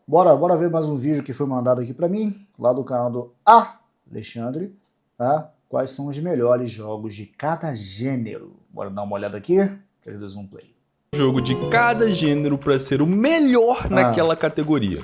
Bora ver mais um vídeo que foi mandado aqui pra mim, lá do canal do Alexandre, tá? Quais são os melhores jogos de cada gênero. Bora dar uma olhada aqui? 3, 2, 1, play. Jogo de cada gênero para ser o melhor naquela categoria.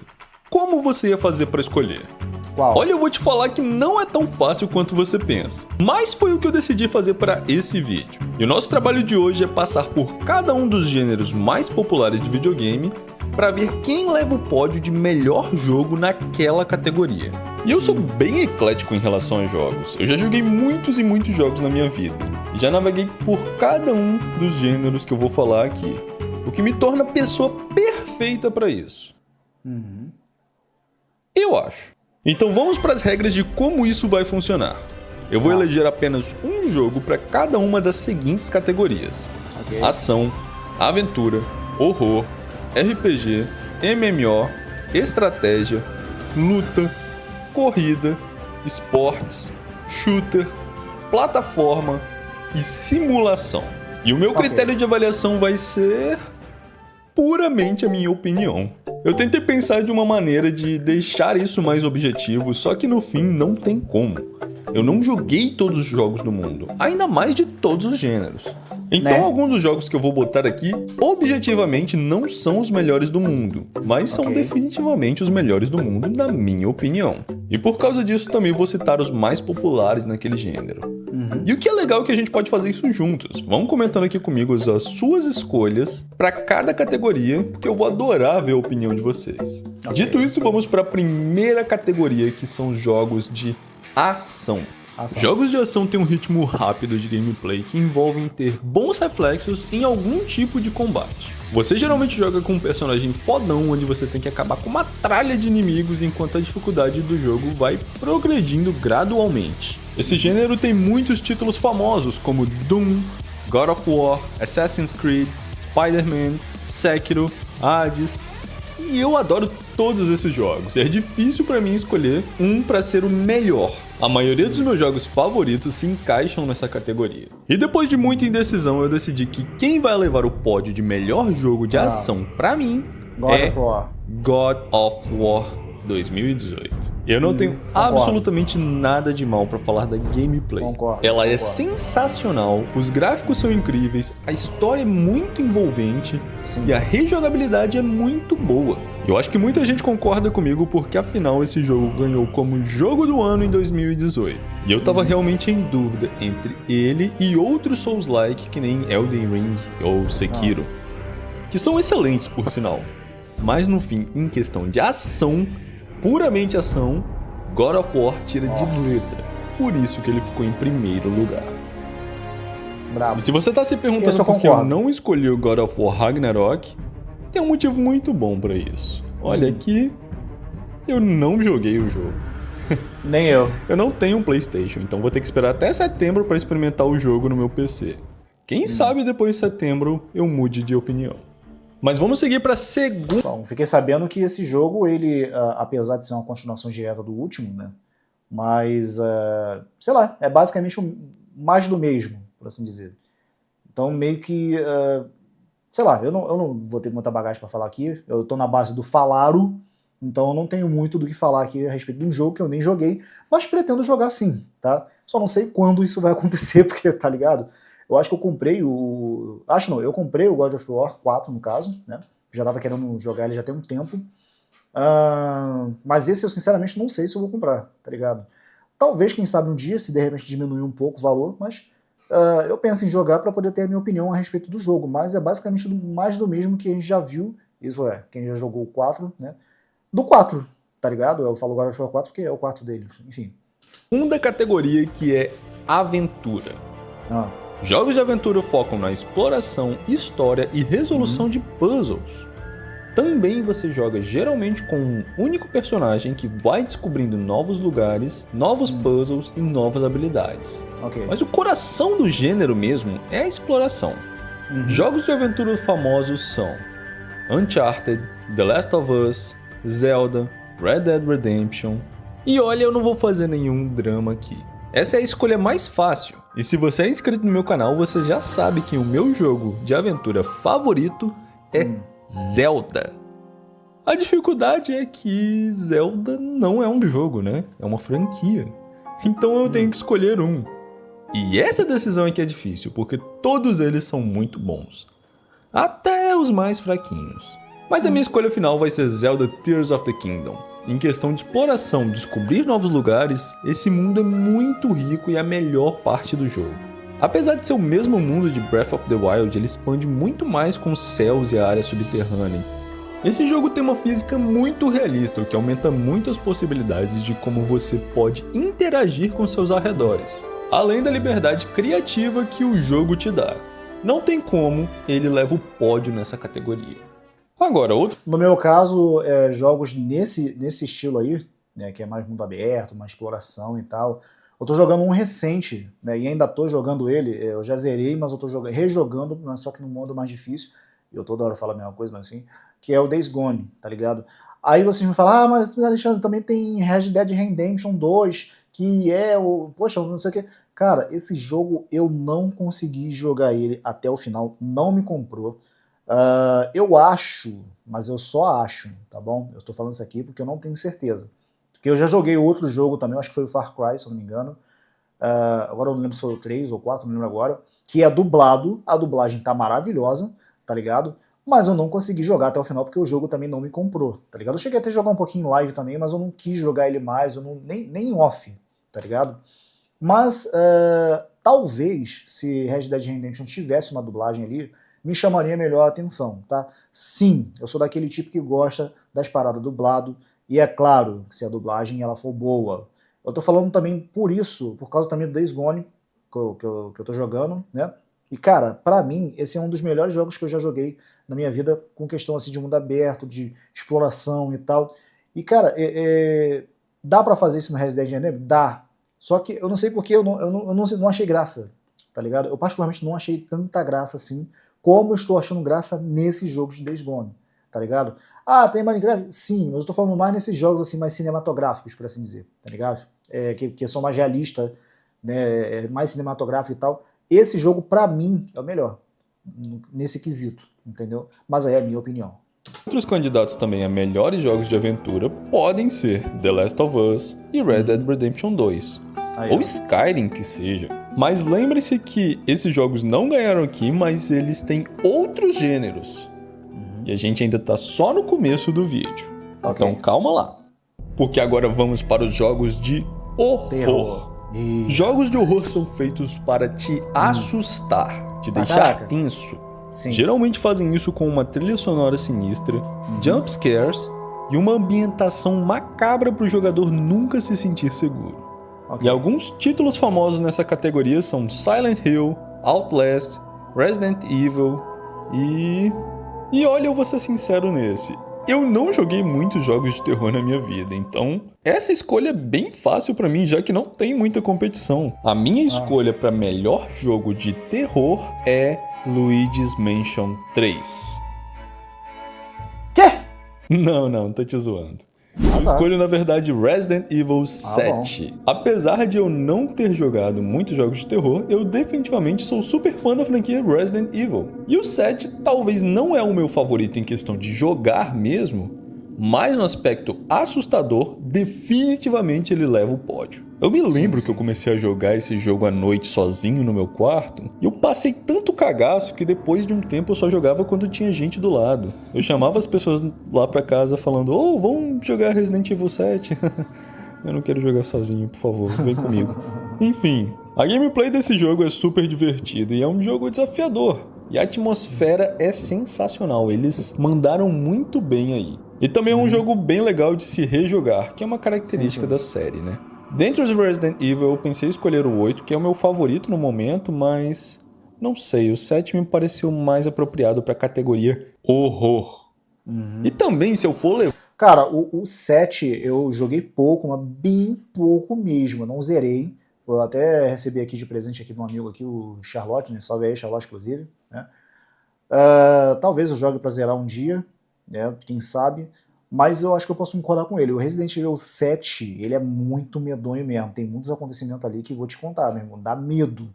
Como você ia fazer para escolher? Qual? Olha, eu vou te falar que não é tão fácil quanto você pensa. Mas foi o que eu decidi fazer para esse vídeo. E o nosso trabalho de hoje é passar por cada um dos gêneros mais populares de videogame para ver quem leva o pódio de melhor jogo naquela categoria. E eu sou bem eclético em relação a jogos. Eu já joguei muitos e muitos jogos na minha vida. E já naveguei por cada um dos gêneros que eu vou falar aqui. O que me torna a pessoa perfeita para isso. Eu acho. Então vamos para as regras de como isso vai funcionar. Eu vou eleger apenas um jogo para cada uma das seguintes categorias: ação, aventura, horror, RPG, MMO, estratégia, luta, corrida, esportes, shooter, plataforma e simulação. E o meu critério de avaliação vai ser puramente a minha opinião. Eu tentei pensar de uma maneira de deixar isso mais objetivo, só que no fim não tem como. Eu não joguei todos os jogos do mundo, ainda mais de todos os gêneros. Então alguns dos jogos que eu vou botar aqui, objetivamente não são os melhores do mundo, mas são definitivamente os melhores do mundo na minha opinião. E por causa disso também vou citar os mais populares naquele gênero. E o que é legal é que a gente pode fazer isso juntos. Vão comentando aqui comigo as suas escolhas para cada categoria, porque eu vou adorar ver a opinião de vocês. Dito isso, vamos para a primeira categoria, que são jogos de ação. Jogos de ação têm um ritmo rápido de gameplay que envolvem ter bons reflexos em algum tipo de combate. Você geralmente joga com um personagem fodão, onde você tem que acabar com uma tralha de inimigos enquanto a dificuldade do jogo vai progredindo gradualmente. Esse gênero tem muitos títulos famosos como Doom, God of War, Assassin's Creed, Spider-Man, Sekiro, Hades, e eu adoro todos esses jogos. É difícil para mim escolher um para ser o melhor. A maioria dos meus jogos favoritos se encaixam nessa categoria. E depois de muita indecisão, eu decidi que quem vai levar o pódio de melhor jogo de ação para mim é God of War 2018. Eu não tenho absolutamente nada de mal para falar da gameplay. Ela é sensacional, os gráficos são incríveis, a história é muito envolvente e a rejogabilidade é muito boa. Eu acho que muita gente concorda comigo porque afinal esse jogo ganhou como jogo do ano em 2018. E eu tava realmente em dúvida entre ele e outros Souls-like que nem Elden Ring ou Sekiro, que são excelentes por sinal. Mas no fim, em questão de ação, puramente ação, God of War tira de letra. Por isso que ele ficou em primeiro lugar. E se você tá se perguntando por que eu não escolhi o God of War Ragnarok, tem um motivo muito bom pra isso. Olha que eu não joguei o jogo. Nem eu. Eu não tenho um PlayStation, então vou ter que esperar até setembro pra experimentar o jogo no meu PC. Quem sabe depois de setembro eu mude de opinião. Mas vamos seguir para a segunda. Bom, fiquei sabendo que esse jogo, ele, apesar de ser uma continuação direta do último, né? Mas, sei lá, é basicamente mais do mesmo, por assim dizer. Então, meio que, sei lá, eu não vou ter muita bagagem para falar aqui. Eu tô na base do falaro, então eu não tenho muito do que falar aqui a respeito de um jogo que eu nem joguei, mas pretendo jogar sim, tá? Só não sei quando isso vai acontecer, porque, tá ligado? Eu acho que eu comprei eu comprei o God of War 4, no caso, né? Já tava querendo jogar ele já tem um tempo. Mas esse eu sinceramente não sei se eu vou comprar, tá ligado? Talvez, quem sabe um dia, se de repente diminuir um pouco o valor, mas eu penso em jogar para poder ter a minha opinião a respeito do jogo, mas é basicamente mais do mesmo que a gente já viu, isso é, quem já jogou o 4, né? Do 4, tá ligado? Eu falo God of War 4 porque é o 4 dele, enfim. Segunda categoria, que é aventura. Jogos de aventura focam na exploração, história e resolução de puzzles. Também você joga geralmente com um único personagem que vai descobrindo novos lugares, novos puzzles e novas habilidades. Mas o coração do gênero mesmo é a exploração. Jogos de aventura famosos são Uncharted, The Last of Us, Zelda, Red Dead Redemption. E olha, eu não vou fazer nenhum drama aqui. Essa é a escolha mais fácil. E se você é inscrito no meu canal, você já sabe que o meu jogo de aventura favorito é Zelda. A dificuldade é que Zelda não é um jogo, né? É uma franquia. Então eu tenho que escolher um. E essa decisão é que é difícil, porque todos eles são muito bons. Até os mais fraquinhos. Mas a minha escolha final vai ser Zelda Tears of the Kingdom. Em questão de exploração, descobrir novos lugares, esse mundo é muito rico e é a melhor parte do jogo. Apesar de ser o mesmo mundo de Breath of the Wild, ele expande muito mais com os céus e a área subterrânea. Esse jogo tem uma física muito realista, o que aumenta muito as possibilidades de como você pode interagir com seus arredores, além da liberdade criativa que o jogo te dá. Não tem como ele leva o pódio nessa categoria. Agora, outro... No meu caso, jogos nesse estilo aí, né, que é mais mundo aberto, mais exploração e tal. Eu tô jogando um recente, né, e ainda tô jogando ele. Eu já zerei, mas eu tô rejogando, mas só que no modo mais difícil. Eu toda hora falo a mesma coisa, mas assim, que é o Days Gone, tá ligado? Aí vocês me falam, mas Alexandre, também tem Red Dead Redemption 2, que é o... Poxa, não sei o que. Cara, esse jogo eu não consegui jogar ele até o final, não me comprou. Eu acho, mas eu só acho, tá bom? Eu tô falando isso aqui porque eu não tenho certeza. Porque eu já joguei outro jogo também, acho que foi o Far Cry, se eu não me engano. Agora eu não lembro se foi o 3 ou 4, não lembro agora. Que é dublado, a dublagem tá maravilhosa, tá ligado? Mas eu não consegui jogar até o final porque o jogo também não me comprou, tá ligado? Eu cheguei até a jogar um pouquinho em live também, mas eu não quis jogar ele mais, eu não, nem off, tá ligado? Mas talvez, se Red Dead Redemption tivesse uma dublagem ali, me chamaria melhor a atenção, tá? Sim, eu sou daquele tipo que gosta das paradas dublado, e é claro, se a dublagem ela for boa. Eu tô falando também por isso, por causa também do Days Gone, que eu tô jogando, né? E cara, pra mim, esse é um dos melhores jogos que eu já joguei na minha vida, com questão assim de mundo aberto, de exploração e tal. E cara, dá pra fazer isso no Red Dead Redemption? Dá. Só que eu não sei porque eu não achei graça, tá ligado? Eu particularmente não achei tanta graça assim, como eu estou achando graça nesse jogo de Days Gone, tá ligado? Tem Minecraft? Sim, mas eu tô falando mais nesses jogos assim mais cinematográficos, por assim dizer, tá ligado? Que são mais realistas, né, mais cinematográfico e tal. Esse jogo, pra mim, é o melhor, nesse quesito, entendeu? Mas aí é a minha opinião. Outros candidatos também a melhores jogos de aventura podem ser The Last of Us e Red Dead Redemption 2. Ou Skyrim que seja. Mas lembre-se que esses jogos não ganharam aqui, mas eles têm outros gêneros. E a gente ainda tá só no começo do vídeo. Okay. Então calma lá. Porque agora vamos para os jogos de horror. Jogos de horror são feitos para te assustar, te deixar tenso. Sim. Geralmente fazem isso com uma trilha sonora sinistra, jump scares e uma ambientação macabra para o jogador nunca se sentir seguro. Okay. E alguns títulos famosos nessa categoria são Silent Hill, Outlast, Resident Evil e olha, eu vou ser sincero nesse. Eu não joguei muitos jogos de terror na minha vida, então essa escolha é bem fácil pra mim, já que não tem muita competição. A minha escolha para melhor jogo de terror é Luigi's Mansion 3. Quê? Não, tô te zoando. Eu escolho, na verdade, Resident Evil 7. Apesar de eu não ter jogado muitos jogos de terror, eu definitivamente sou super fã da franquia Resident Evil. E o 7 talvez não é o meu favorito em questão de jogar mesmo, mas no aspecto assustador, definitivamente ele leva o pódio. Eu me lembro que eu comecei a jogar esse jogo à noite sozinho no meu quarto, e eu passei tanto cagaço que depois de um tempo eu só jogava quando tinha gente do lado. Eu chamava as pessoas lá pra casa falando, vamos jogar Resident Evil 7? Eu não quero jogar sozinho, por favor, vem comigo. Enfim, a gameplay desse jogo é super divertida e é um jogo desafiador. E a atmosfera é sensacional, eles mandaram muito bem aí. E também é um jogo bem legal de se rejogar, que é uma característica da série, né? Dentre os Resident Evil, eu pensei em escolher o 8, que é o meu favorito no momento, mas não sei, o 7 me pareceu mais apropriado para a categoria horror. E também, se eu for levar... Cara, o 7 eu joguei pouco, mas bem pouco mesmo, eu não zerei. Eu até recebi aqui de presente aqui de um amigo aqui, o Charlotte, né? Salve aí, Charlotte, inclusive, né? Talvez eu jogue para zerar um dia, né? Quem sabe, mas eu acho que eu posso concordar com ele. O Resident Evil 7, ele é muito medonho mesmo, tem muitos acontecimentos ali que vou te contar, meu irmão, dá medo.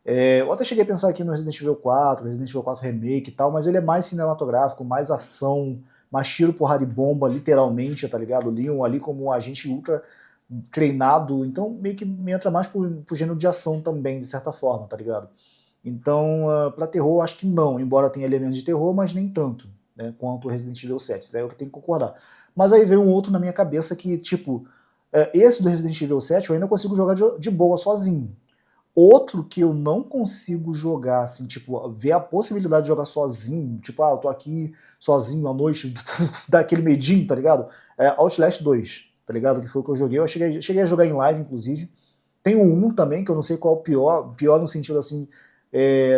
Eu até cheguei a pensar aqui no Resident Evil 4, Resident Evil 4 Remake e tal, mas ele é mais cinematográfico, mais ação, mais tiro, porrada e bomba, literalmente, tá ligado? O Leon ali como um agente ultra treinado, então meio que me entra mais pro gênero de ação também, de certa forma, tá ligado? Então, pra terror, acho que não, embora tenha elementos de terror, mas nem tanto, né, quanto o Resident Evil 7, isso daí é o que tem que concordar. Mas aí veio um outro na minha cabeça que, tipo, esse do Resident Evil 7 eu ainda consigo jogar de boa, sozinho. Outro que eu não consigo jogar, assim, tipo, ver a possibilidade de jogar sozinho, tipo, eu tô aqui sozinho à noite, dá aquele medinho, tá ligado? Outlast 2, tá ligado? Que foi o que eu joguei. Eu cheguei a jogar em live, inclusive. Tem o 1 também, que eu não sei qual é o pior. Pior no sentido, assim,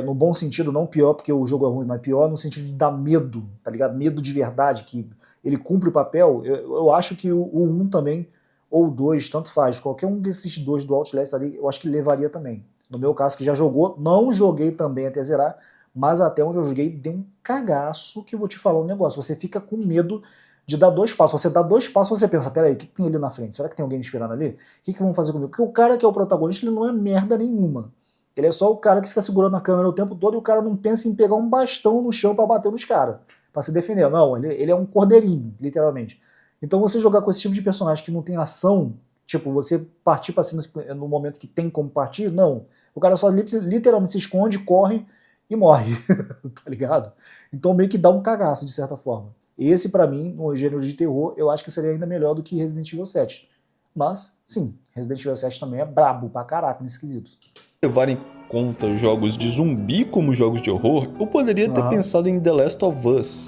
no bom sentido, não pior porque o jogo é ruim, mas pior no sentido de dar medo, tá ligado? Medo de verdade, que ele cumpre o papel. Eu acho que o 1 também, ou o 2, tanto faz. Qualquer um desses dois do Outlast ali, eu acho que levaria também. No meu caso, que já jogou, não joguei também até zerar, mas até onde eu joguei, deu um cagaço que eu vou te falar um negócio. Você fica com medo de dar 2 passos. Você dá 2 passos, você pensa, peraí, o que tem ali na frente? Será que tem alguém me esperando ali? O que vão fazer comigo? Porque o cara que é o protagonista, ele não é merda nenhuma. Ele é só o cara que fica segurando a câmera o tempo todo e o cara não pensa em pegar um bastão no chão pra bater nos caras, pra se defender. Não, ele é um cordeirinho, literalmente. Então você jogar com esse tipo de personagem que não tem ação, tipo, você partir pra cima no momento que tem como partir, não. O cara só literalmente se esconde, corre e morre, tá ligado? Então meio que dá um cagaço, de certa forma. Esse, pra mim, no gênero de terror, eu acho que seria ainda melhor do que Resident Evil 7. Mas, sim, Resident Evil 7 também é brabo pra caraca nesse quesito. Levar em conta jogos de zumbi como jogos de horror, eu poderia ter pensado em The Last of Us.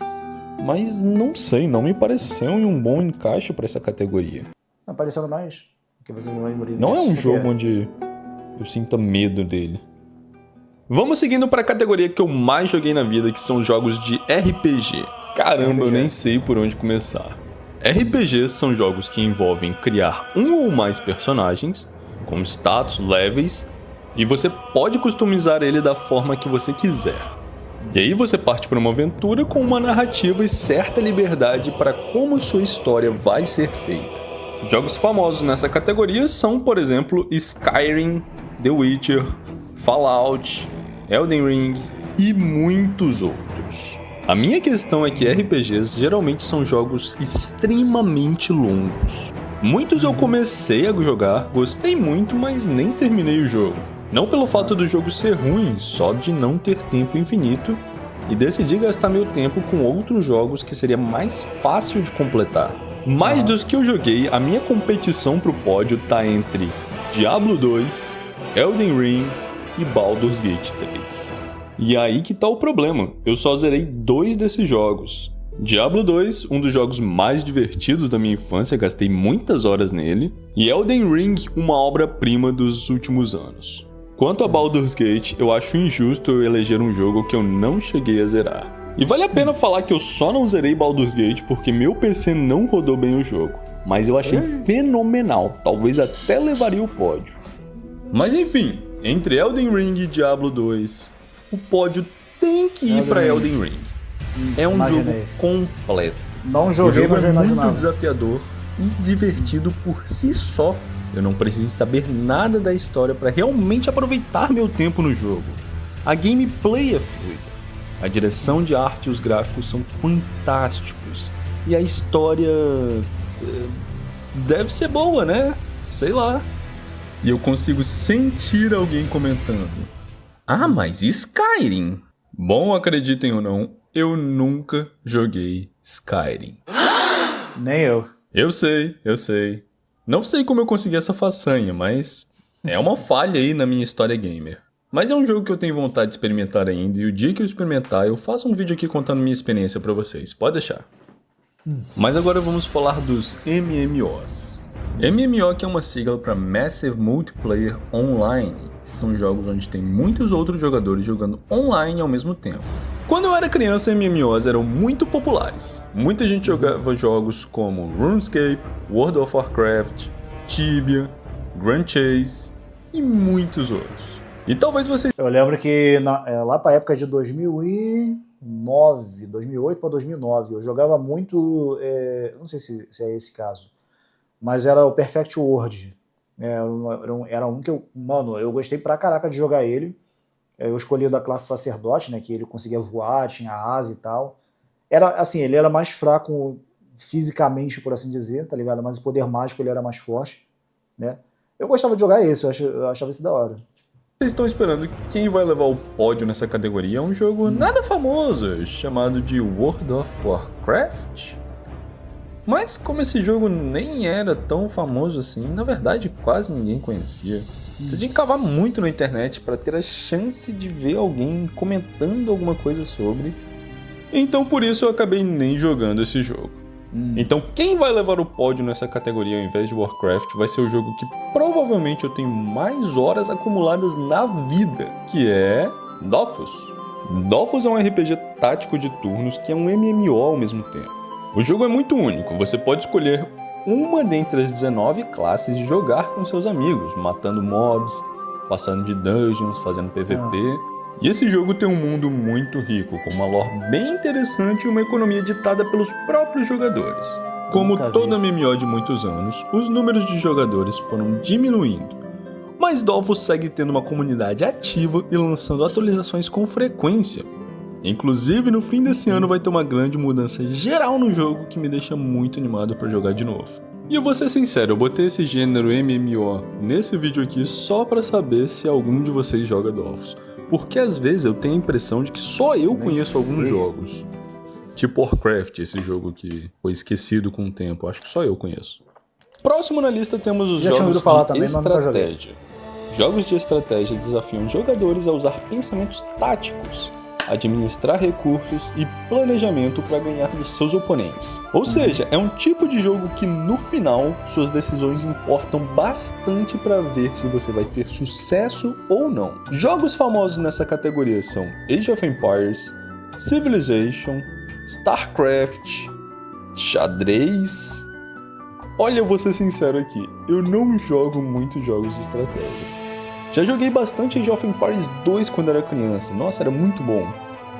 Mas não sei, não me pareceu em um bom encaixe pra essa categoria. Tá parecendo mais? Porque você não é um jogo onde eu sinta medo dele. Vamos seguindo para a categoria que eu mais joguei na vida, que são jogos de RPG. Caramba, eu nem sei por onde começar. RPGs são jogos que envolvem criar um ou mais personagens, com status, levels, e você pode customizar ele da forma que você quiser. E aí você parte para uma aventura com uma narrativa e certa liberdade para como sua história vai ser feita. Jogos famosos nessa categoria são, por exemplo, Skyrim, The Witcher, Fallout, Elden Ring e muitos outros. A minha questão é que RPGs geralmente são jogos extremamente longos. Muitos eu comecei a jogar, gostei muito, mas nem terminei o jogo. Não pelo fato do jogo ser ruim, só de não ter tempo infinito e decidi gastar meu tempo com outros jogos que seria mais fácil de completar. Mais dos que eu joguei, a minha competição pro pódio tá entre Diablo 2, Elden Ring e Baldur's Gate 3. E aí que tá o problema, eu só zerei 2 desses jogos. Diablo 2, um dos jogos mais divertidos da minha infância, gastei muitas horas nele, e Elden Ring, uma obra-prima dos últimos anos. Quanto a Baldur's Gate, eu acho injusto eu eleger um jogo que eu não cheguei a zerar. E vale a pena falar que eu só não zerei Baldur's Gate porque meu PC não rodou bem o jogo, mas eu achei fenomenal, talvez até levaria o pódio. Mas enfim, entre Elden Ring e Diablo 2, o pódio tem que ir para Elden Ring. É um jogo completo. Não joguei, mas já imaginava. É muito desafiador e divertido por si só. Eu não preciso saber nada da história para realmente aproveitar meu tempo no jogo. A gameplay é fluida. A direção de arte e os gráficos são fantásticos. E a história deve ser boa, né? Sei lá. E eu consigo sentir alguém comentando: ah, mas Skyrim? Bom, acreditem ou não, eu nunca joguei Skyrim. Nem eu. Eu sei. Não sei como eu consegui essa façanha, mas é uma falha aí na minha história gamer. Mas é um jogo que eu tenho vontade de experimentar ainda, e o dia que eu experimentar, eu faço um vídeo aqui contando minha experiência pra vocês, pode deixar. Mas agora vamos falar dos MMOs. MMO que é uma sigla para Massive Multiplayer Online, que são jogos onde tem muitos outros jogadores jogando online ao mesmo tempo. Quando eu era criança, MMOs eram muito populares. Muita gente jogava jogos como RuneScape, World of Warcraft, Tibia, Grand Chase e muitos outros. E talvez você... Eu lembro que lá pra época de 2009, 2008 para 2009, eu jogava muito, não sei se é esse caso, mas era o Perfect World. Era um que eu gostei pra caraca de jogar ele. Eu escolhi o da classe sacerdote, né, que ele conseguia voar, tinha asa e tal. ele era mais fraco fisicamente, por assim dizer, tá ligado? Mas o poder mágico ele era mais forte, né? Eu gostava de jogar esse, eu achava isso da hora. Vocês estão esperando que quem vai levar o pódio nessa categoria é um jogo nada famoso, chamado de World of Warcraft? Mas como esse jogo nem era tão famoso assim, na verdade quase ninguém conhecia. Você tinha que cavar muito na internet para ter a chance de ver alguém comentando alguma coisa sobre. Então por isso eu acabei nem jogando esse jogo. Então quem vai levar o pódio nessa categoria ao invés de Warcraft vai ser o jogo que provavelmente eu tenho mais horas acumuladas na vida, que é Dofus. Dofus é um RPG tático de turnos que é um MMO ao mesmo tempo. O jogo é muito único, você pode escolher uma dentre as 19 classes e jogar com seus amigos, matando mobs, passando de dungeons, fazendo PVP. E esse jogo tem um mundo muito rico, com uma lore bem interessante e uma economia ditada pelos próprios jogadores. Como todo MMO de muitos anos, os números de jogadores foram diminuindo. Mas Dofus segue tendo uma comunidade ativa e lançando atualizações com frequência. Inclusive, no fim desse ano vai ter uma grande mudança geral no jogo que me deixa muito animado para jogar de novo. E eu vou ser sincero, eu botei esse gênero MMO nesse vídeo aqui só para saber se algum de vocês joga Dofus. Porque às vezes eu tenho a impressão de que só eu conheço alguns jogos. Tipo Warcraft, esse jogo que foi esquecido com o tempo, acho que só eu conheço. Próximo na lista temos os jogos de estratégia. Jogos de estratégia desafiam jogadores a usar pensamentos táticos, administrar recursos e planejamento para ganhar dos seus oponentes. Ou seja, é um tipo de jogo que no final suas decisões importam bastante para ver se você vai ter sucesso ou não. Jogos famosos nessa categoria são Age of Empires, Civilization, StarCraft, xadrez. Olha, eu vou ser sincero aqui, eu não jogo muitos jogos de estratégia. Já joguei bastante Age of Empires 2 quando era criança, nossa, era muito bom.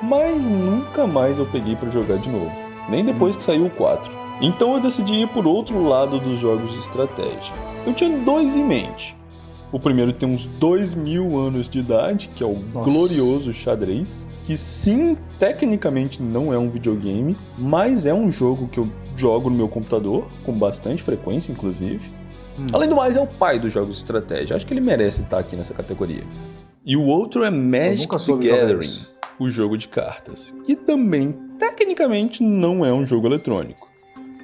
Mas nunca mais eu peguei pra jogar de novo, nem depois que saiu o 4. Então eu decidi ir por outro lado dos jogos de estratégia. Eu tinha dois em mente. O primeiro tem uns 2000 anos de idade, que é o glorioso xadrez, que sim, tecnicamente não é um videogame, mas é um jogo que eu jogo no meu computador, com bastante frequência inclusive. Além do mais, é o pai dos jogos de estratégia. Acho que ele merece estar aqui nessa categoria. E o outro é Magic the Gathering, o jogo de cartas, que também, tecnicamente, não é um jogo eletrônico,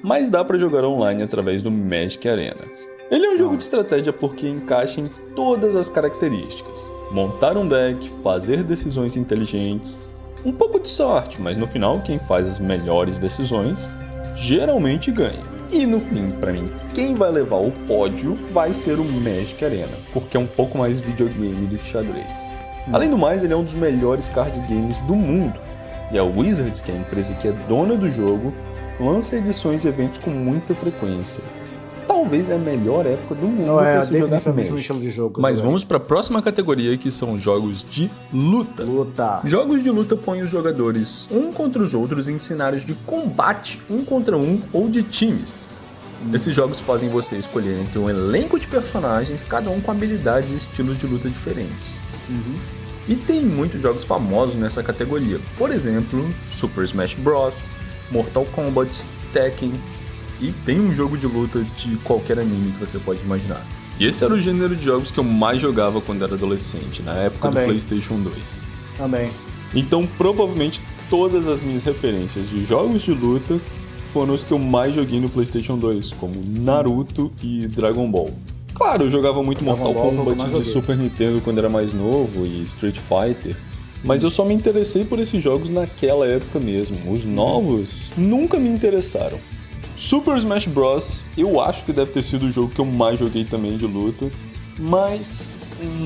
mas dá pra jogar online através do Magic Arena. Ele é um jogo de estratégia porque encaixa em todas as características. Montar um deck, fazer decisões inteligentes, um pouco de sorte, mas no final quem faz as melhores decisões geralmente ganha. E no fim, pra mim, quem vai levar o pódio vai ser o Magic Arena, porque é um pouco mais videogame do que xadrez. Além do mais, ele é um dos melhores card games do mundo, e a Wizards, que é a empresa que é dona do jogo, lança edições e eventos com muita frequência. Talvez é a melhor época do mundo para se jogar Magic. Um estilo de jogo. Mas vamos para a próxima categoria, que são jogos de luta. Jogos de luta põem os jogadores um contra os outros em cenários de combate, um contra um ou de times. Esses jogos fazem você escolher entre um elenco de personagens, cada um com habilidades e estilos de luta diferentes. E tem muitos jogos famosos nessa categoria. Por exemplo, Super Smash Bros, Mortal Kombat, Tekken, e tem um jogo de luta de qualquer anime que você pode imaginar. E esse era o gênero de jogos que eu mais jogava quando era adolescente, na época do PlayStation 2. Então, provavelmente, todas as minhas referências de jogos de luta foram os que eu mais joguei no PlayStation 2, como Naruto e Dragon Ball. Claro, eu jogava muito Mortal Kombat de Super Nintendo quando era mais novo e Street Fighter, mas eu só me interessei por esses jogos naquela época mesmo. Os novos nunca me interessaram. Super Smash Bros. Eu acho que deve ter sido o jogo que eu mais joguei também de luta, mas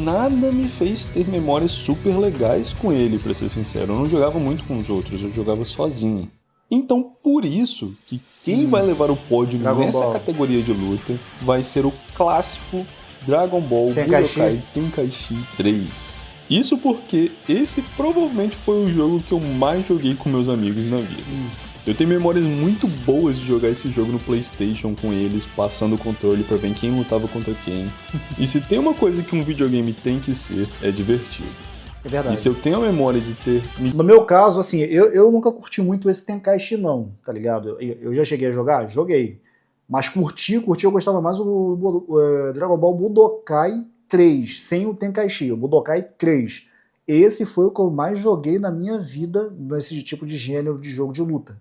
nada me fez ter memórias super legais com ele, pra ser sincero. Eu não jogava muito com os outros, eu jogava sozinho. Então, por isso que quem vai levar o pódio nessa categoria de luta vai ser o clássico Dragon Ball Budokai Tenkaichi 3. Isso porque esse provavelmente foi o jogo que eu mais joguei com meus amigos na vida. Eu tenho memórias muito boas de jogar esse jogo no PlayStation com eles, passando o controle pra ver quem lutava contra quem. E se tem uma coisa que um videogame tem que ser, é divertido. É verdade. E se eu tenho a memória de ter... No meu caso, assim, eu nunca curti muito esse Tenkaichi não, tá ligado? Eu já cheguei a jogar? Joguei. Mas curti, eu gostava mais do Dragon Ball Budokai 3, sem o Tenkaichi, o Budokai 3. Esse foi o que eu mais joguei na minha vida nesse tipo de gênero de jogo de luta.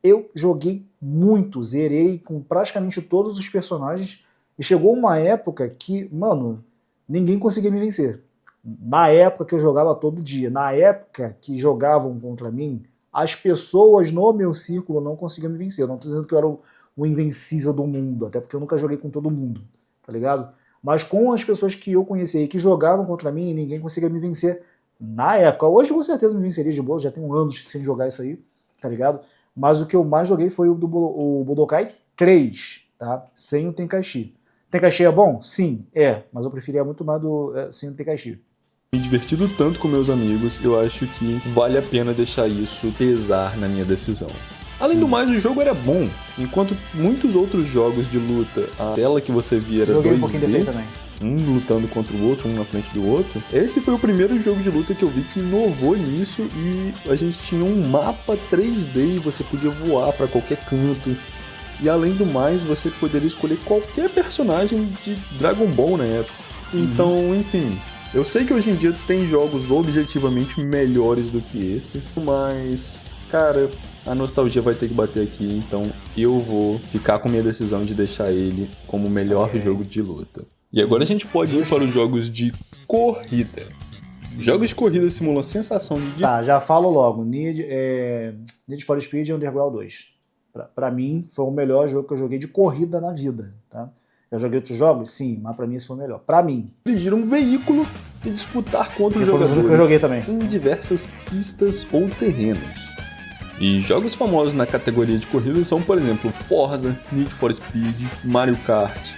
Eu joguei muito, zerei com praticamente todos os personagens e chegou uma época que, mano, ninguém conseguia me vencer. Na época que eu jogava todo dia, na época que jogavam contra mim, as pessoas no meu círculo não conseguiam me vencer. Eu não tô dizendo que eu era o invencível do mundo, até porque eu nunca joguei com todo mundo, tá ligado? Mas com as pessoas que eu conhecia e que jogavam contra mim, ninguém conseguia me vencer na época. Hoje com certeza me venceria de boa, já tenho anos sem jogar isso aí, tá ligado? Mas o que eu mais joguei foi o Budokai 3, tá? Sem o Tenkaichi. Tenkaichi é bom? Sim, é. Mas eu preferia muito mais sem o Tenkaichi. Me divertido tanto com meus amigos, eu acho que vale a pena deixar isso pesar na minha decisão. Além do mais, o jogo era bom, enquanto muitos outros jogos de luta, a tela que você via era 2D, joguei um pouquinho desse aí também. Um lutando contra o outro, um na frente do outro. Esse foi o primeiro jogo de luta que eu vi que inovou nisso e a gente tinha um mapa 3D e você podia voar pra qualquer canto. E além do mais, você poderia escolher qualquer personagem de Dragon Ball na época. Então, enfim, eu sei que hoje em dia tem jogos objetivamente melhores do que esse, mas, cara, a nostalgia vai ter que bater aqui, então eu vou ficar com minha decisão de deixar ele como o melhor jogo de luta. E agora a gente pode ir para os jogos de corrida. Jogos de corrida simulam a sensação de... Tá, já falo logo. Need for Speed Underground 2. Pra mim, foi o melhor jogo que eu joguei de corrida na vida, tá? Eu joguei outros jogos? Sim, mas pra mim esse foi o melhor. Pra mim. Dirigir um veículo e disputar contra os jogadores que eu joguei também. Em diversas pistas ou terrenos. E jogos famosos na categoria de corrida são, por exemplo, Forza, Need for Speed, Mario Kart,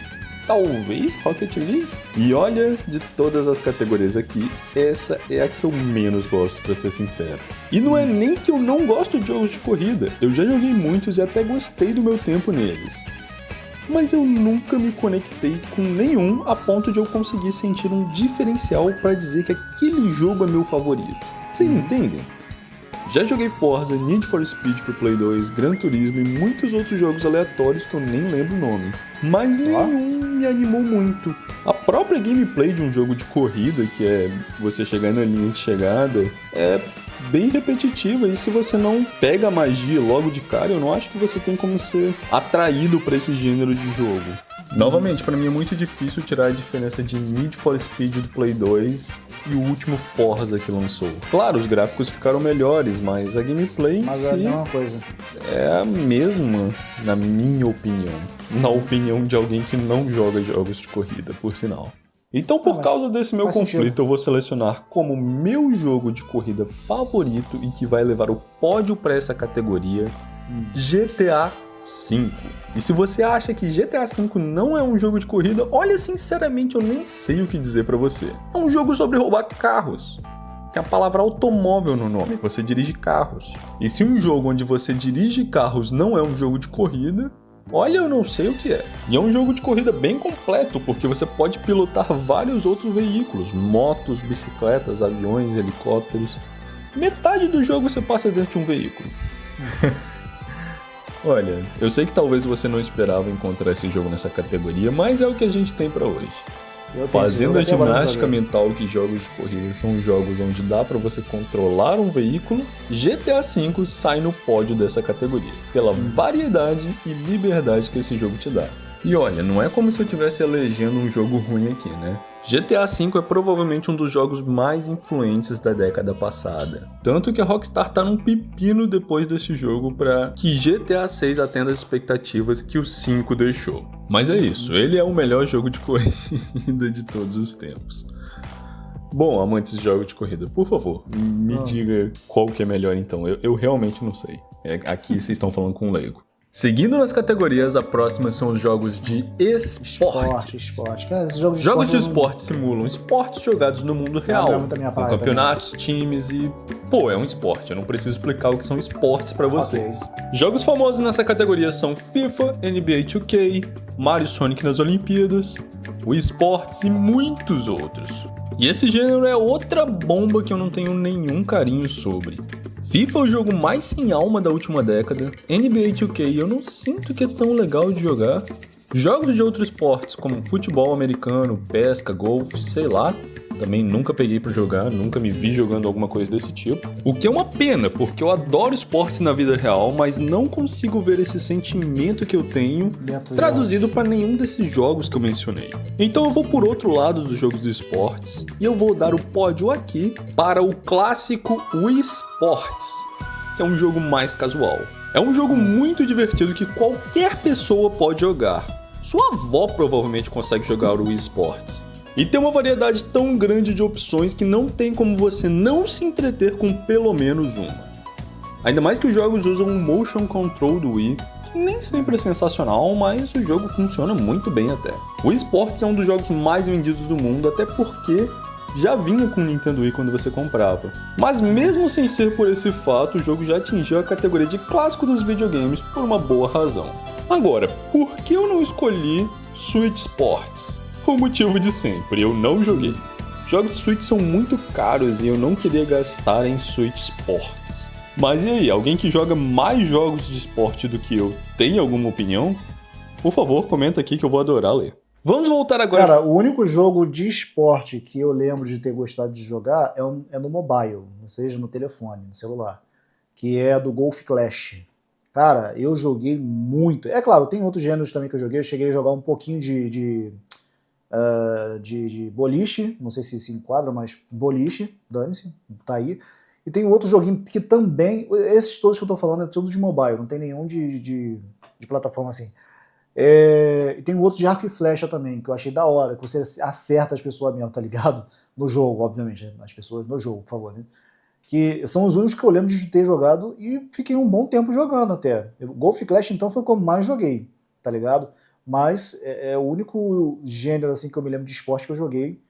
talvez Rocket League. E olha, de todas as categorias aqui, essa é a que eu menos gosto, pra ser sincero. E não é nem que eu não gosto de jogos de corrida, eu já joguei muitos e até gostei do meu tempo neles. Mas eu nunca me conectei com nenhum a ponto de eu conseguir sentir um diferencial pra dizer que aquele jogo é meu favorito. Vocês entendem? Já joguei Forza, Need for Speed pro Play 2, Gran Turismo e muitos outros jogos aleatórios que eu nem lembro o nome. Mas nenhum me animou muito. A própria gameplay de um jogo de corrida, que é você chegar na linha de chegada, é bem repetitiva. E se você não pega a magia logo de cara, eu não acho que você tem como ser atraído para esse gênero de jogo. Novamente, pra mim é muito difícil tirar a diferença de Need for Speed do Play 2 e o último Forza que lançou. Claro, os gráficos ficaram melhores, mas a gameplay em si é a mesma coisa. É a mesma, na minha opinião. Na opinião de alguém que não joga jogos de corrida, por sinal. Então, por causa desse meu conflito, eu vou selecionar como meu jogo de corrida favorito e que vai levar o pódio pra essa categoria, GTA V. E se você acha que GTA V não é um jogo de corrida, olha, sinceramente eu nem sei o que dizer pra você. É um jogo sobre roubar carros. Tem a palavra automóvel no nome, você dirige carros. E se um jogo onde você dirige carros não é um jogo de corrida, olha, eu não sei o que é. E é um jogo de corrida bem completo, porque você pode pilotar vários outros veículos, motos, bicicletas, aviões, helicópteros. Metade do jogo você passa dentro de um veículo. Olha, eu sei que talvez você não esperava encontrar esse jogo nessa categoria, mas é o que a gente tem pra hoje. Fazendo a ginástica mental que jogos de corrida são jogos onde dá pra você controlar um veículo, GTA V sai no pódio dessa categoria, pela variedade e liberdade que esse jogo te dá. E olha, não é como se eu estivesse elegendo um jogo ruim aqui, né? GTA V é provavelmente um dos jogos mais influentes da década passada. Tanto que a Rockstar tá num pepino depois desse jogo pra que GTA VI atenda as expectativas que o 5 deixou. Mas é isso, ele é o melhor jogo de corrida de todos os tempos. Bom, amantes de jogos de corrida, por favor, me diga qual que é melhor então. Eu realmente não sei. Aqui vocês estão falando com um leigo. Seguindo nas categorias, a próxima são os jogos de esporte. Jogos de esporte simulam esportes jogados no mundo real, com campeonatos, times e... Pô, é um esporte, eu não preciso explicar o que são esportes pra vocês. Jogos famosos nessa categoria são FIFA, NBA 2K, Mario Sonic nas Olimpíadas, Wii Sports e muitos outros. E esse gênero é outra bomba que eu não tenho nenhum carinho sobre. FIFA é o jogo mais sem alma da última década, NBA 2K eu não sinto que é tão legal de jogar. Jogos de outros esportes como futebol americano, pesca, golfe, sei lá, também nunca peguei pra jogar, nunca me vi jogando alguma coisa desse tipo. O que é uma pena, porque eu adoro esportes na vida real, mas não consigo ver esse sentimento que eu tenho traduzido para nenhum desses jogos que eu mencionei. Então eu vou por outro lado dos jogos de esportes e eu vou dar o pódio aqui para o clássico Wii Sports, que é um jogo mais casual. É um jogo muito divertido que qualquer pessoa pode jogar. Sua avó provavelmente consegue jogar o Wii Sports. E tem uma variedade tão grande de opções que não tem como você não se entreter com pelo menos uma. Ainda mais que os jogos usam um motion control do Wii, que nem sempre é sensacional, mas o jogo funciona muito bem até. O Wii Sports é um dos jogos mais vendidos do mundo, até porque já vinha com o Nintendo Wii quando você comprava. Mas mesmo sem ser por esse fato, o jogo já atingiu a categoria de clássico dos videogames por uma boa razão. Agora, por que eu não escolhi Switch Sports? O motivo de sempre, eu não joguei. Jogos de Switch são muito caros e eu não queria gastar em Switch Sports. Mas e aí, alguém que joga mais jogos de esporte do que eu tem alguma opinião? Por favor, comenta aqui que eu vou adorar ler. Vamos voltar agora... Cara, o único jogo de esporte que eu lembro de ter gostado de jogar é no mobile, ou seja, no telefone, no celular, que é do Golf Clash. Cara, eu joguei muito. É claro, tem outros gêneros também que eu joguei. Eu cheguei a jogar um pouquinho de boliche, não sei se se enquadra, mas boliche, dane-se, tá aí. E tem outro joguinho que também, esses todos que eu tô falando é tudo de mobile, não tem nenhum de plataforma assim. E tem outro de arco e flecha também, que eu achei da hora, que você acerta as pessoas mesmo, tá ligado? No jogo, obviamente, né? As pessoas no jogo, por favor, né? Que são os únicos que eu lembro de ter jogado e fiquei um bom tempo jogando até. Golf Clash, então, foi o que eu mais joguei, tá ligado? Mas é o único gênero assim que eu me lembro de esporte que eu joguei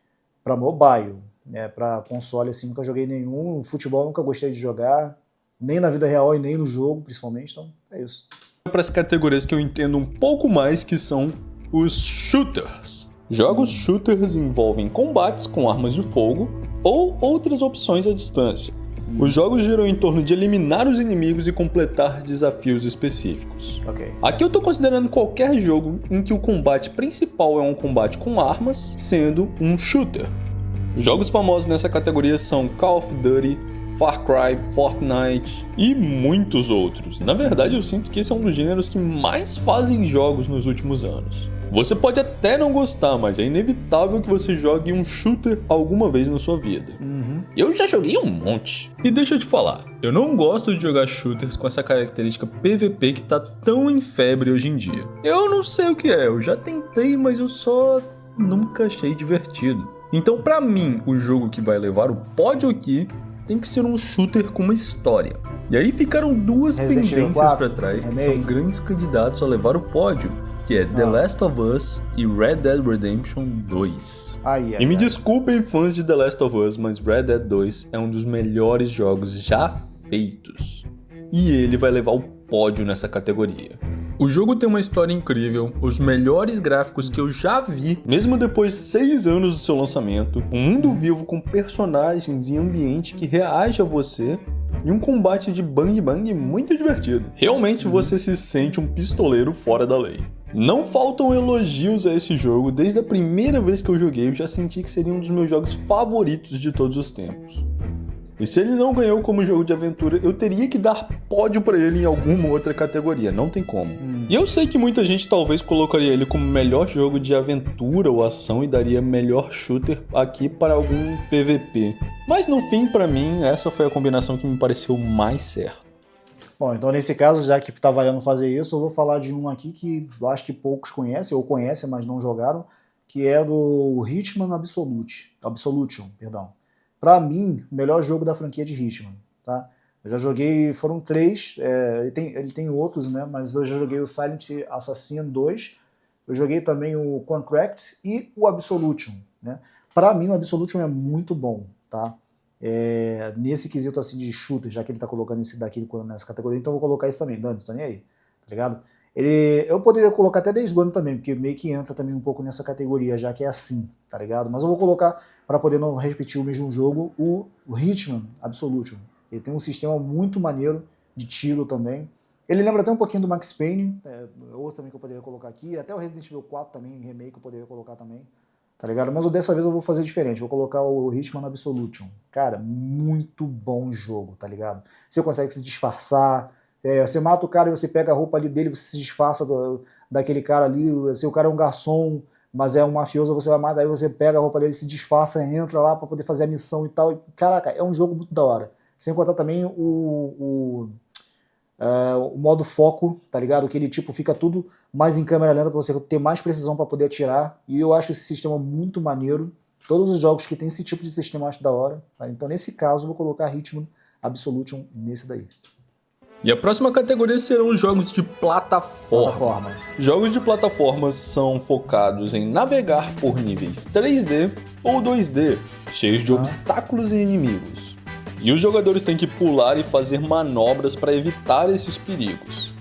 para mobile, né? Para console assim nunca joguei nenhum, futebol nunca gostei de jogar, nem na vida real e nem no jogo, principalmente, então é isso. Para as categorias que eu entendo um pouco mais, que são os shooters. Jogos shooters envolvem combates com armas de fogo ou outras opções à distância. Os jogos giram em torno de eliminar os inimigos e completar desafios específicos. Okay. Aqui eu tô considerando qualquer jogo em que o combate principal é um combate com armas, sendo um shooter. Jogos famosos nessa categoria são Call of Duty, Far Cry, Fortnite e muitos outros. Na verdade, eu sinto que esse é um dos gêneros que mais fazem jogos nos últimos anos. Você pode até não gostar, mas é inevitável que você jogue um shooter alguma vez na sua vida. Eu já joguei um monte. E deixa eu te falar, eu não gosto de jogar shooters com essa característica PVP que tá tão em febre hoje em dia. Eu não sei o que é, eu já tentei, mas eu só nunca achei divertido. Então, pra mim, o jogo que vai levar o pódio aqui tem que ser um shooter com uma história. E aí ficaram duas pendências pra trás que são grandes candidatos a levar o pódio, que é The Last of Us e Red Dead Redemption 2. E me desculpem fãs de The Last of Us, mas Red Dead 2 é um dos melhores jogos já feitos. E ele vai levar o pódio nessa categoria. O jogo tem uma história incrível, os melhores gráficos que eu já vi, mesmo depois de 6 anos do seu lançamento, um mundo vivo com personagens e ambiente que reage a você, e um combate de bang bang muito divertido. Realmente você se sente um pistoleiro fora da lei. Não faltam elogios a esse jogo, desde a primeira vez que eu joguei eu já senti que seria um dos meus jogos favoritos de todos os tempos. E se ele não ganhou como jogo de aventura, eu teria que dar pódio pra ele em alguma outra categoria, não tem como. E eu sei que muita gente talvez colocaria ele como melhor jogo de aventura ou ação e daria melhor shooter aqui para algum PVP. Mas no fim, pra mim, essa foi a combinação que me pareceu mais certa. Bom, então nesse caso, já que tá valendo fazer isso, eu vou falar de um aqui que eu acho que poucos conhecem, ou conhecem, mas não jogaram, que é do Hitman Absolution, perdão. Pra mim, o melhor jogo da franquia de Hitman, tá? Eu já joguei, foram 3, ele tem outros, né? Mas eu já joguei o Silent Assassin 2, eu joguei também o Contract e o Absolution, né? Pra mim, o Absolution é muito bom, tá? Nesse quesito assim de shooter, já que ele tá colocando esse daqui nessa categoria, então eu vou colocar isso também, Dani, tô nem aí, tá ligado? Eu poderia colocar até Days Gone também, porque meio que entra também um pouco nessa categoria, já que é assim, tá ligado? Mas eu vou colocar, para poder não repetir o mesmo jogo, o Hitman Absolution. Ele tem um sistema muito maneiro de tiro também. Ele lembra até um pouquinho do Max Payne, outro também que eu poderia colocar aqui, até o Resident Evil 4 também, remake eu poderia colocar também, tá ligado? Mas dessa vez eu vou fazer diferente, vou colocar o Hitman Absolution. Cara, muito bom jogo, tá ligado? Você consegue se disfarçar, você mata o cara e você pega a roupa ali dele, você se disfarça daquele cara ali, se o cara é um garçom, mas é um mafioso, você vai matar, aí você pega a roupa dele, se disfarça, entra lá pra poder fazer a missão e tal. Caraca, é um jogo muito da hora. Sem contar também o modo foco, tá ligado? Que ele tipo fica tudo mais em câmera lenta pra você ter mais precisão pra poder atirar. E eu acho esse sistema muito maneiro. Todos os jogos que tem esse tipo de sistema eu acho da hora. Tá? Então nesse caso eu vou colocar Hitman Absolution nesse daí. E a próxima categoria serão os jogos de plataforma. Jogos de plataforma são focados em navegar por níveis 3D ou 2D, cheios de obstáculos e inimigos. E os jogadores têm que pular e fazer manobras para evitar esses perigos.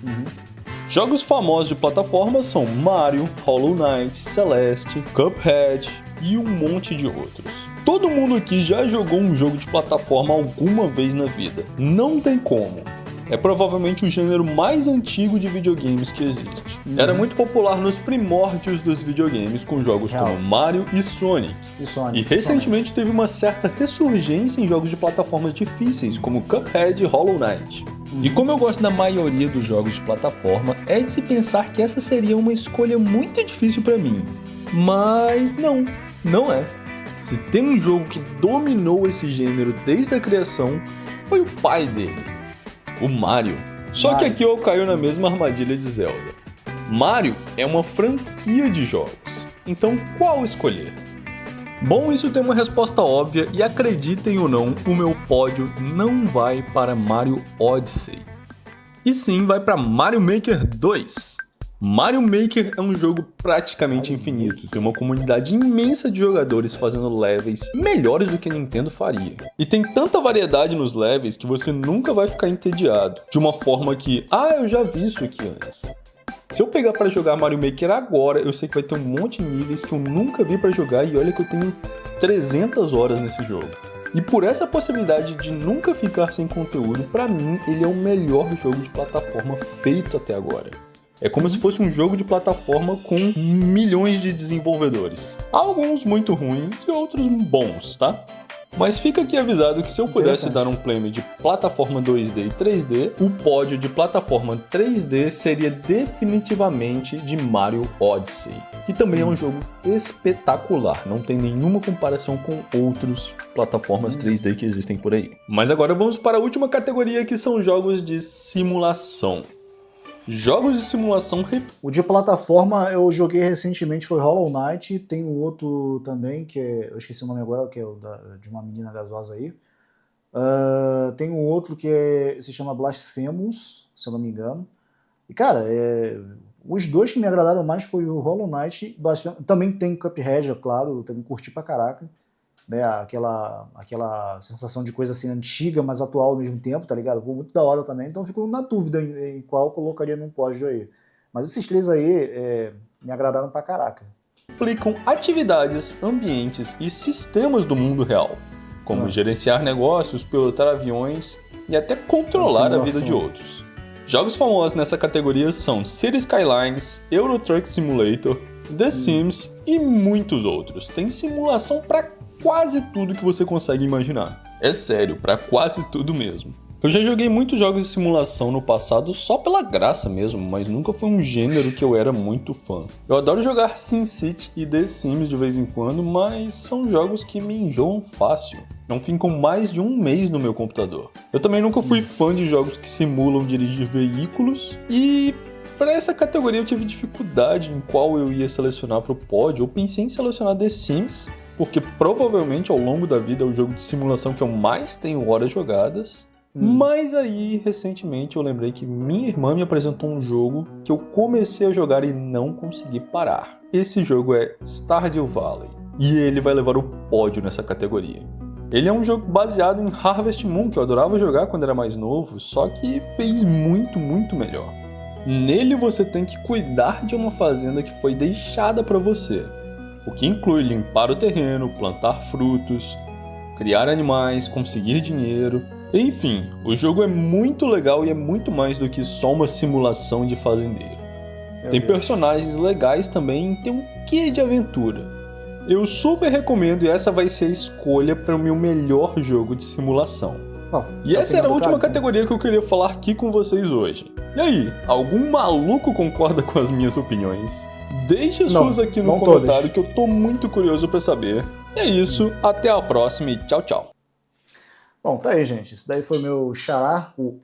Jogos famosos de plataforma são Mario, Hollow Knight, Celeste, Cuphead e um monte de outros. Todo mundo aqui já jogou um jogo de plataforma alguma vez na vida. Não tem como. É provavelmente o gênero mais antigo de videogames que existe. Era muito popular nos primórdios dos videogames, com jogos como Mario e Sonic. E recentemente teve uma certa ressurgência em jogos de plataformas difíceis, como Cuphead e Hollow Knight. E como eu gosto da maioria dos jogos de plataforma, é de se pensar que essa seria uma escolha muito difícil pra mim. Mas não é. Se tem um jogo que dominou esse gênero desde a criação, foi o pai dele, o Mario. Só que aqui eu caio na mesma armadilha de Zelda. Mario é uma franquia de jogos, então qual escolher? Bom, isso tem uma resposta óbvia e acreditem ou não, o meu pódio não vai para Mario Odyssey. E sim, vai para Mario Maker 2. Mario Maker é um jogo praticamente infinito, tem uma comunidade imensa de jogadores fazendo levels melhores do que a Nintendo faria. E tem tanta variedade nos levels que você nunca vai ficar entediado, de uma forma que, eu já vi isso aqui antes. Se eu pegar pra jogar Mario Maker agora, eu sei que vai ter um monte de níveis que eu nunca vi pra jogar e olha que eu tenho 300 horas nesse jogo. E por essa possibilidade de nunca ficar sem conteúdo, pra mim ele é o melhor jogo de plataforma feito até agora. É como se fosse um jogo de plataforma com milhões de desenvolvedores. Alguns muito ruins e outros bons, tá? Mas fica aqui avisado que se eu pudesse dar um prêmio de plataforma 2D e 3D, o pódio de plataforma 3D seria definitivamente de Mario Odyssey, que também é um jogo espetacular, não tem nenhuma comparação com outros plataformas 3D que existem por aí. Mas agora vamos para a última categoria, que são jogos de simulação. Jogos de simulação... O de plataforma eu joguei recentemente, foi Hollow Knight. Tem um outro também, que eu esqueci o nome agora, que é o de uma menina gasosa aí. Tem um outro que se chama Blasphemous, se eu não me engano. E cara, os dois que me agradaram mais foi o Hollow Knight. Também tem Cuphead, é claro, eu também curti pra caraca. Né, aquela sensação de coisa assim antiga, mas atual ao mesmo tempo, tá ligado? Foi muito da hora também, então eu fico na dúvida em qual eu colocaria num pódio aí. Mas esses três aí me agradaram pra caraca. Aplicam atividades, ambientes e sistemas do mundo real, como gerenciar negócios, pilotar aviões e até controlar a vida de outros. Jogos famosos nessa categoria são Cities Skylines, Euro Truck Simulator, The Sims e muitos outros. Tem simulação pra quase tudo que você consegue imaginar. É sério, pra quase tudo mesmo. Eu já joguei muitos jogos de simulação no passado só pela graça mesmo, mas nunca foi um gênero que eu era muito fã. Eu adoro jogar SimCity e The Sims de vez em quando, mas são jogos que me enjoam fácil. Não ficam mais de um mês no meu computador. Eu também nunca fui fã de jogos que simulam dirigir veículos e... para essa categoria eu tive dificuldade em qual eu ia selecionar para o pódio. Eu pensei em selecionar The Sims, porque provavelmente ao longo da vida é o jogo de simulação que eu mais tenho horas jogadas. Mas aí, recentemente, eu lembrei que minha irmã me apresentou um jogo que eu comecei a jogar e não consegui parar. Esse jogo é Stardew Valley, e ele vai levar o pódio nessa categoria. Ele é um jogo baseado em Harvest Moon, que eu adorava jogar quando era mais novo, só que fez muito melhor. Nele você tem que cuidar de uma fazenda que foi deixada para você, o que inclui limpar o terreno, plantar frutos, criar animais, conseguir dinheiro. Enfim, o jogo é muito legal e é muito mais do que só uma simulação de fazendeiro. Tem personagens legais também e tem um quê de aventura. Eu super recomendo e essa vai ser a escolha para o meu melhor jogo de simulação. Bom, e essa era a última categoria que eu queria falar aqui com vocês hoje. E aí, algum maluco concorda com as minhas opiniões? Deixe suas aqui no comentário que eu tô muito curioso para saber. E é isso, até a próxima e tchau, tchau. Bom, tá aí, gente. Esse daí foi meu xará, o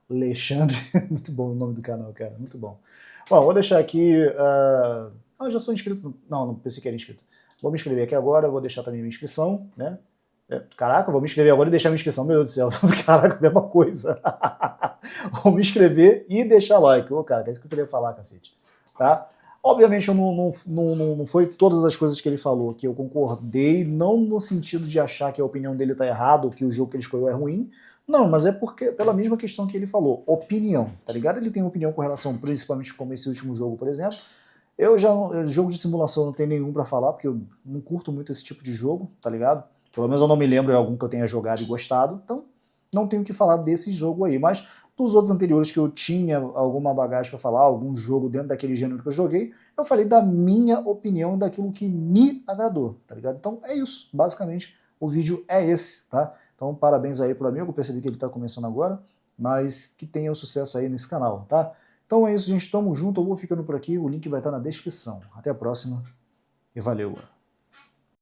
Alexandre. Muito bom o nome do canal, cara. Muito bom. Bom, vou deixar aqui... eu já sou inscrito... Não pensei que era inscrito. Vou me inscrever aqui agora, vou deixar também minha inscrição, né? Caraca, vou me inscrever agora e deixar minha inscrição. Meu Deus do céu. Caraca, mesma coisa. Vou me inscrever e deixar like. Ô, cara, é isso que eu queria falar, cacete. Tá? Obviamente, não foi todas as coisas que ele falou que eu concordei, não no sentido de achar que a opinião dele tá errada ou que o jogo que ele escolheu é ruim. Não, mas é porque pela mesma questão que ele falou. Opinião, tá ligado? Ele tem opinião com relação, principalmente como esse último jogo, por exemplo. Jogo de simulação não tem nenhum pra falar, porque eu não curto muito esse tipo de jogo, tá ligado? Pelo menos eu não me lembro de algum que eu tenha jogado e gostado, então não tenho o que falar desse jogo aí. Mas dos outros anteriores que eu tinha alguma bagagem para falar, algum jogo dentro daquele gênero que eu joguei, eu falei da minha opinião e daquilo que me agradou, tá ligado? Então é isso, basicamente o vídeo é esse, tá? Então parabéns aí pro amigo, percebi que ele tá começando agora, mas que tenha sucesso aí nesse canal, tá? Então é isso, gente, tamo junto, eu vou ficando por aqui, o link vai estar na descrição. Até a próxima e valeu!